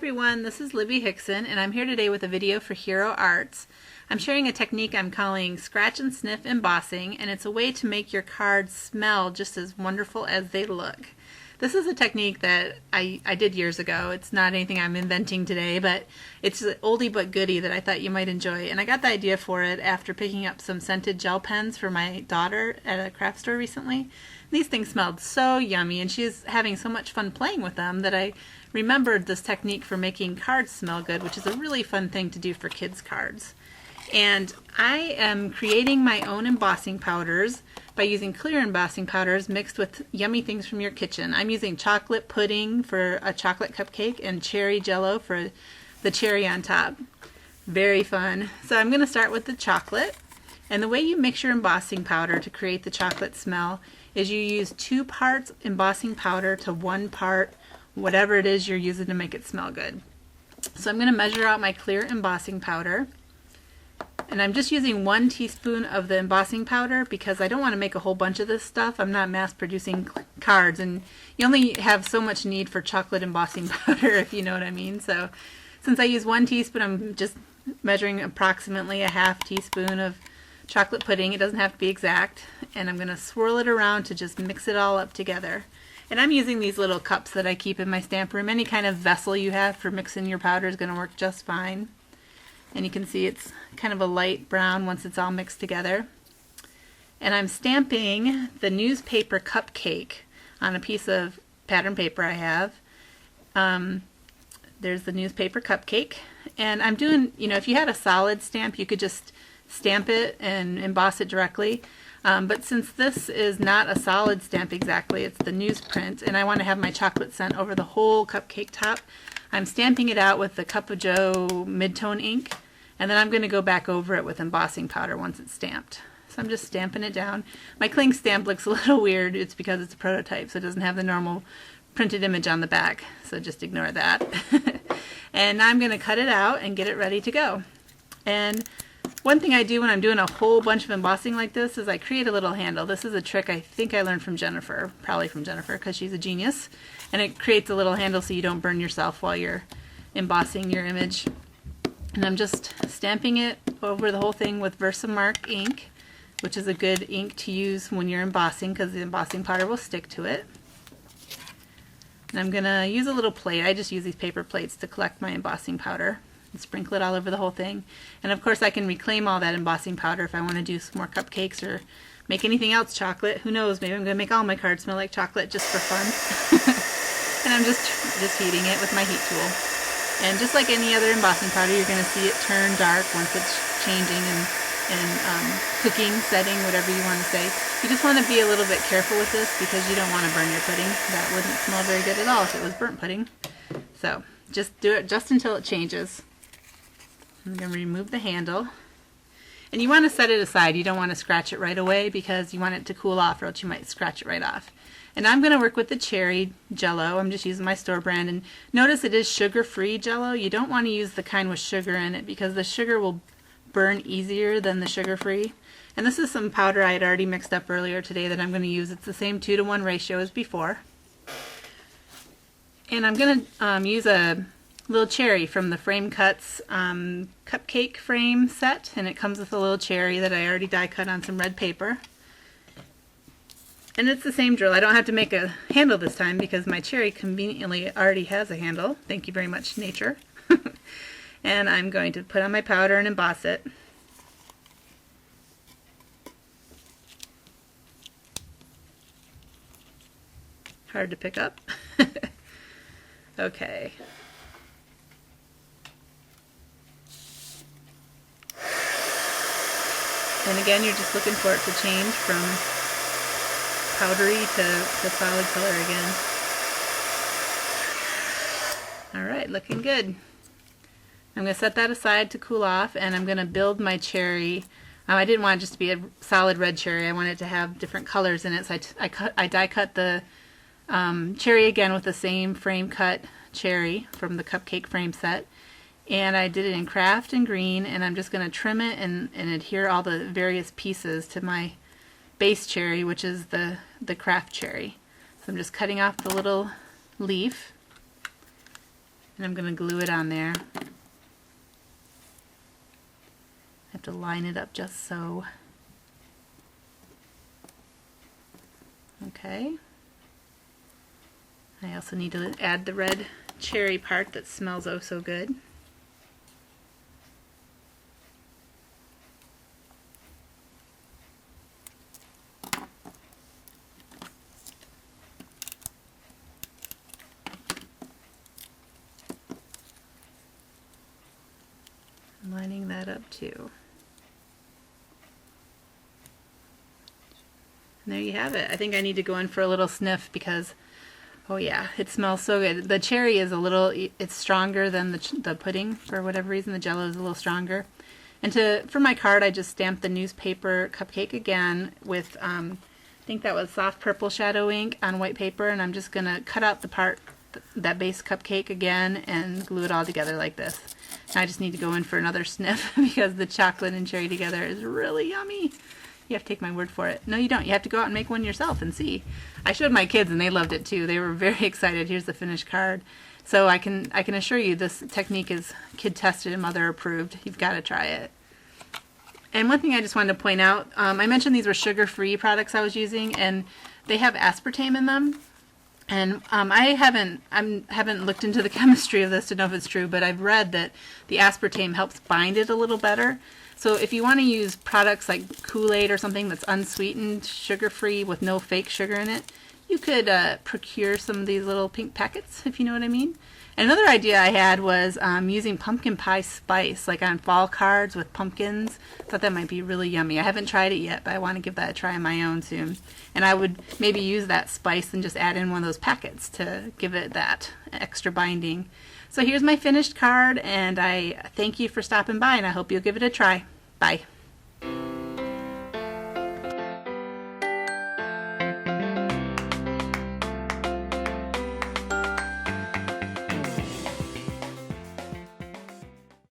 everyone, this is Libby Hickson and I'm here today with a video for Hero Arts. I'm sharing a technique I'm calling Scratch and Sniff Embossing, and it's a way to make your cards smell just as wonderful as they look. This is a technique that I did years ago. It's not anything I'm inventing today, but it's an oldie but goodie that I thought you might enjoy. And I got the idea for it after picking up some scented gel pens for my daughter at a craft store recently. These things smelled so yummy, and she's having so much fun playing with them that I remembered this technique for making cards smell good, which is a really fun thing to do for kids' cards. And I am creating my own embossing powders by using clear embossing powders mixed with yummy things from your kitchen. I'm using chocolate pudding for a chocolate cupcake and cherry jello for the cherry on top. Very fun. So I'm going to start with the chocolate. And the way you mix your embossing powder to create the chocolate smell is you use 2 parts embossing powder to 1 part whatever it is you're using to make it smell good. So I'm going to measure out my clear embossing powder. And I'm just using 1 teaspoon of the embossing powder because I don't want to make a whole bunch of this stuff. I'm not mass producing cards, and you only have so much need for chocolate embossing powder, if you know what I mean. So since I use 1 teaspoon, I'm just measuring approximately a ½ teaspoon of chocolate pudding. It doesn't have to be exact. And I'm going to swirl it around to just mix it all up together. And I'm using these little cups that I keep in my stamp room. Any kind of vessel you have for mixing your powder is going to work just fine. And you can see it's kind of a light brown once it's all mixed together. And I'm stamping the newspaper cupcake on a piece of pattern paper I have. There's the newspaper cupcake. And I'm doing, if you had a solid stamp, you could just stamp it and emboss it directly. But since this is not a solid stamp exactly, it's the newsprint, and I want to have my chocolate scent over the whole cupcake top, I'm stamping it out with the Cup of Joe mid-tone ink, and then I'm going to go back over it with embossing powder once it's stamped. So I'm just stamping it down. My cling stamp looks a little weird. It's because it's a prototype, so it doesn't have the normal printed image on the back, so just ignore that. And now I'm going to cut it out and get it ready to go. And one thing I do when I'm doing a whole bunch of embossing like this is I create a little handle. This is a trick I think I learned from Jennifer, probably from Jennifer because she's a genius. And it creates a little handle so you don't burn yourself while you're embossing your image. And I'm just stamping it over the whole thing with versamark ink, which is a good ink to use when you're embossing because the embossing powder will stick to it. And I'm going to use a little plate. I just use these paper plates to collect my embossing powder and sprinkle it all over the whole thing. And of course I can reclaim all that embossing powder if I want to do some more cupcakes or make anything else chocolate. Who knows, maybe I'm going to make all my cards smell like chocolate just for fun. And I'm just heating it with my heat tool. And just like any other embossing powder, you're going to see it turn dark once it's changing and cooking, setting, whatever you want to say. You just want to be a little bit careful with this because you don't want to burn your pudding. That wouldn't smell very good at all if it was burnt pudding. So just do it just until it changes. I'm going to remove the handle. And you want to set it aside. You don't want to scratch it right away because you want it to cool off or else you might scratch it right off. And I'm going to work with the cherry jello. I'm just using my store brand. And notice it is sugar-free jello. You don't want to use the kind with sugar in it because the sugar will burn easier than the sugar-free. And this is some powder I had already mixed up earlier today that I'm going to use. It's the same 2-to-1 ratio as before. And I'm going to use a little cherry from the Frame Cuts cupcake frame set, and it comes with a little cherry that I already die cut on some red paper. And it's the same drill. I don't have to make a handle this time because my cherry conveniently already has a handle. Thank you very much, nature. And I'm going to put on my powder and emboss it. Hard to pick up. Okay. And again, you're just looking for it to change from powdery to solid color again. Alright, looking good. I'm going to set that aside to cool off, and I'm going to build my cherry. I didn't want it just to be a solid red cherry. I wanted it to have different colors in it, so I die cut the cherry again with the same frame cut cherry from the cupcake frame set. And I did it in craft and green, and I'm just going to trim it and adhere all the various pieces to my base cherry, which is the craft cherry. So I'm just cutting off the little leaf And I'm going to glue it on there. I have to line it up just so. Okay. I also need to add the red cherry part that smells oh so good. Lining that up too. And there you have it. I think I need to go in for a little sniff because, oh yeah, it smells so good. The cherry is a little, it's stronger than the pudding for whatever reason. The Jell-O is a little stronger. And for my card, I just stamped the newspaper cupcake again with, I think that was soft purple shadow ink on white paper, and I'm just gonna cut out the part, that base cupcake again, and glue it all together like this. I just need to go in for another sniff because the chocolate and cherry together is really yummy. You have to take my word for it. No, you don't. You have to go out and make one yourself and see. I showed my kids and they loved it too. They were very excited. Here's the finished card. So I can assure you this technique is kid tested and mother approved. You've got to try it. And one thing I just wanted to point out, I mentioned these were sugar-free products I was using, and they have aspartame in them. And I haven't looked into the chemistry of this to know if it's true, but I've read that the aspartame helps bind it a little better. So if you want to use products like Kool-Aid or something that's unsweetened, sugar-free, with no fake sugar in it, you could procure some of these little pink packets, if you know what I mean. And another idea I had was using pumpkin pie spice, like on fall cards with pumpkins. Thought that might be really yummy. I haven't tried it yet, but I want to give that a try on my own soon. And I would maybe use that spice and just add in one of those packets to give it that extra binding. So here's my finished card, and I thank you for stopping by, and I hope you'll give it a try. Bye.